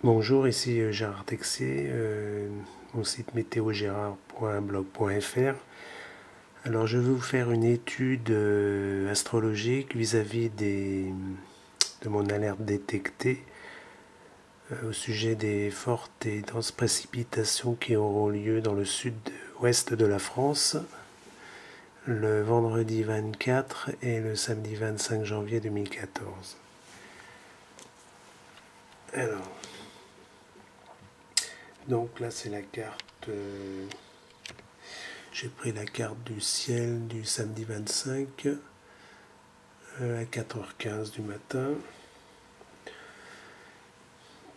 Bonjour, ici Gérard Texier, mon site météogérard.blog.fr. Alors je vais vous faire une étude astrologique vis-à-vis de mon alerte détectée au sujet des fortes et denses précipitations qui auront lieu dans le sud-ouest de la France le vendredi 24 et le samedi 25 janvier 2014. Alors, donc là c'est la carte, j'ai pris la carte du ciel du samedi 25 à 4h15 du matin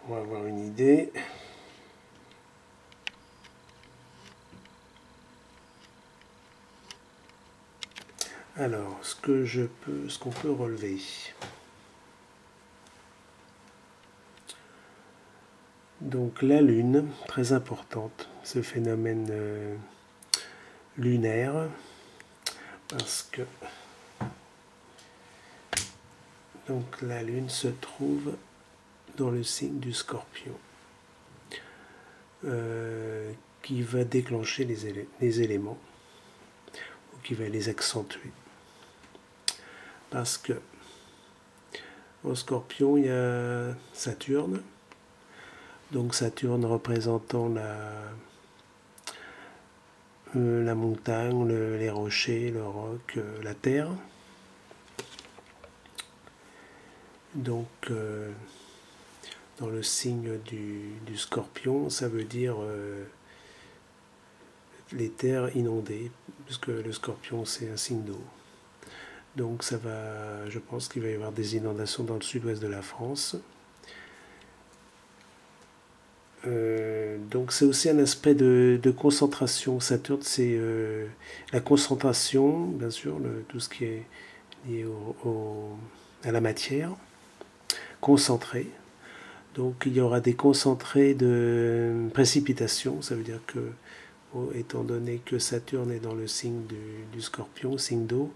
pour avoir une idée. Alors, ce qu'on peut relever. Donc la Lune, très importante, ce phénomène lunaire, parce que donc la Lune se trouve dans le signe du Scorpion, qui va déclencher les éléments, ou qui va les accentuer. Parce que au Scorpion, il y a Saturne, donc Saturne représentant la montagne, les rochers, le roc, la terre. Donc dans le signe du Scorpion, ça veut dire les terres inondées, puisque le Scorpion c'est un signe d'eau. Donc je pense qu'il va y avoir des inondations dans le sud-ouest de la France. Donc c'est aussi un aspect de concentration. Saturne, c'est la concentration, bien sûr, tout ce qui est lié à la matière, concentrée. Donc il y aura des concentrés de précipitation, ça veut dire que, étant donné que Saturne est dans le signe du Scorpion, signe d'eau,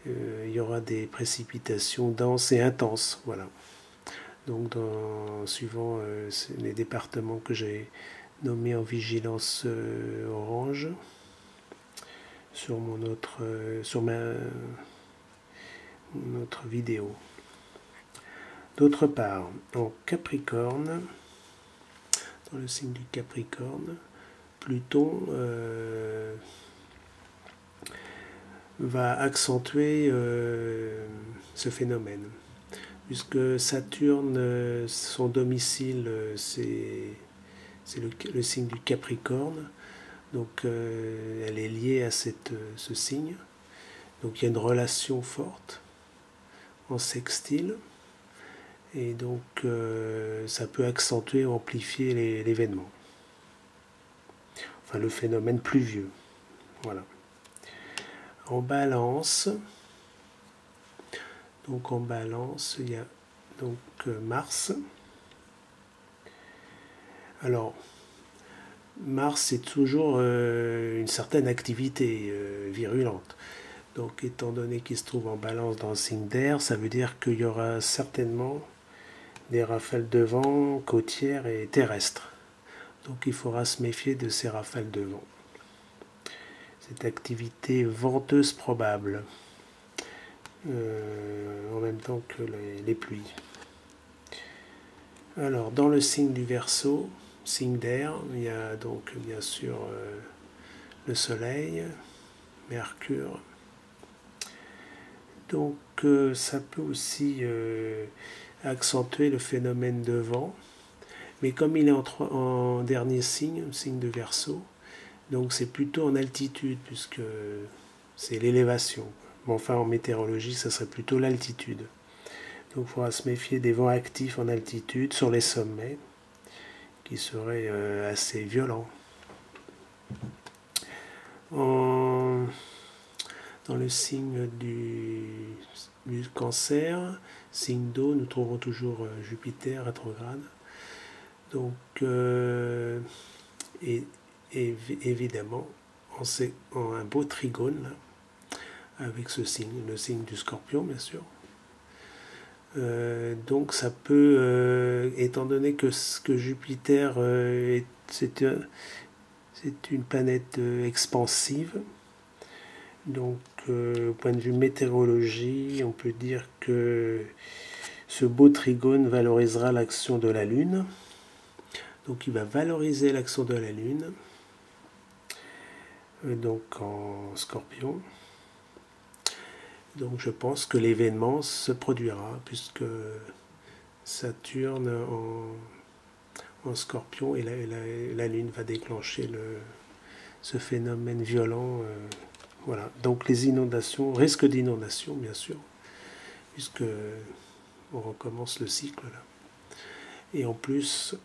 il y aura des précipitations denses et intenses, voilà. Donc suivant les départements que j'ai nommés en vigilance orange sur notre vidéo. D'autre part, en Capricorne, dans le signe du Capricorne, Pluton va accentuer ce phénomène. Puisque Saturne, son domicile, c'est le signe du Capricorne. Donc elle est liée à ce signe. Donc il y a une relation forte en sextile. Et donc ça peut accentuer, amplifier l'événement. Enfin le phénomène pluvieux. Voilà. En Balance, donc en Balance, il y a donc Mars. Alors, Mars, c'est toujours une certaine activité virulente. Donc, étant donné qu'il se trouve en Balance dans le signe d'air, ça veut dire qu'il y aura certainement des rafales de vent côtières et terrestres. Donc, il faudra se méfier de ces rafales de vent. Cette activité venteuse probable. En même temps que les pluies. Alors, dans le signe du Verseau, signe d'air, il y a donc bien sûr le Soleil, Mercure. Donc, ça peut aussi accentuer le phénomène de vent. Mais comme il est en dernier signe de Verseau, donc c'est plutôt en altitude, puisque c'est l'élévation. Mais enfin, en météorologie, ça serait plutôt l'altitude. Donc il faudra se méfier des vents actifs en altitude sur les sommets, qui seraient assez violents. Dans le signe du Cancer, signe d'eau, nous trouverons toujours Jupiter rétrograde. Donc, évidemment, en un beau trigone, là, avec ce signe, le signe du Scorpion, bien sûr. Donc ça peut, étant donné que Jupiter c'est une planète expansive, donc au point de vue météorologie, on peut dire que ce beau trigone valorisera l'action de la Lune. Donc il va valoriser l'action de la Lune, donc en Scorpion. Donc je pense que l'événement se produira puisque Saturne en Scorpion et la Lune va déclencher ce phénomène violent. Voilà. Donc les inondations, risque d'inondation bien sûr, puisque on recommence le cycle là. Et en plus,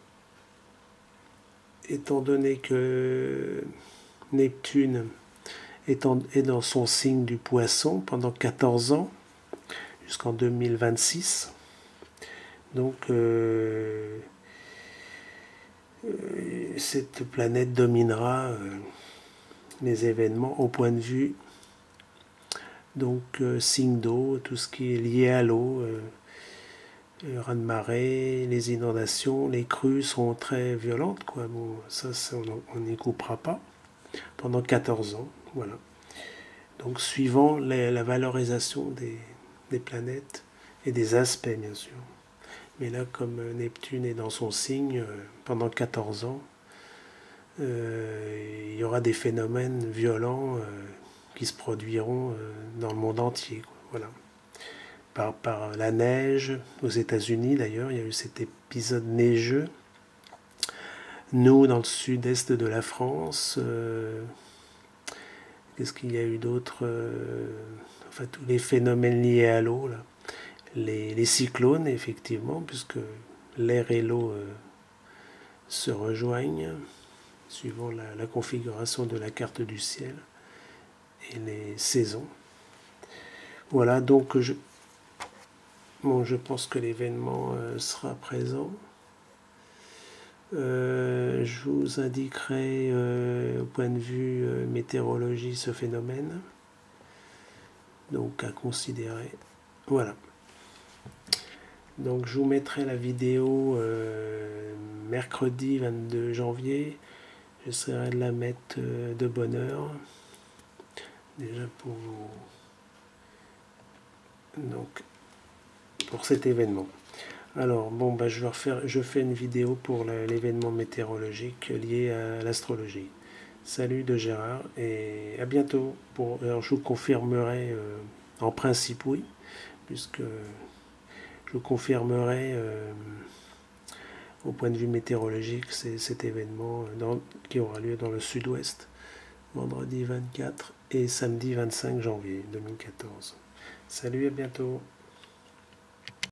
étant donné que Neptune est dans son signe du Poisson pendant 14 ans, jusqu'en 2026, donc cette planète dominera les événements au point de vue donc signe d'eau, tout ce qui est lié à l'eau, raz-de-marée, les inondations, les crues sont très violentes, quoi. Bon, ça on n'y coupera pas pendant 14 ans, voilà. Donc suivant la valorisation des planètes et des aspects bien sûr. Mais là, comme Neptune est dans son signe pendant 14 ans, il y aura des phénomènes violents qui se produiront dans le monde entier, quoi. Voilà. Par la neige, aux États-Unis d'ailleurs, il y a eu cet épisode neigeux. Nous, dans le sud-est de la France, qu'est-ce qu'il y a eu d'autre enfin, tous les phénomènes liés à l'eau, là. Les cyclones, effectivement, puisque l'air et l'eau se rejoignent, suivant la configuration de la carte du ciel et les saisons. Voilà, donc je pense que l'événement sera présent. Je vous indiquerai au point de vue météorologie ce phénomène, donc à considérer. Voilà. Donc je vous mettrai la vidéo mercredi 22 janvier. J'essaierai de la mettre de bonne heure. Déjà pour vous. Donc pour cet événement. Alors bon bah je fais une vidéo pour l'événement météorologique lié à l'astrologie. Salut de Gérard et à bientôt. Alors je vous confirmerai en principe oui, puisque je vous confirmerai au point de vue météorologique cet événement qui aura lieu dans le sud-ouest, vendredi 24 et samedi 25 janvier 2014. Salut, à bientôt.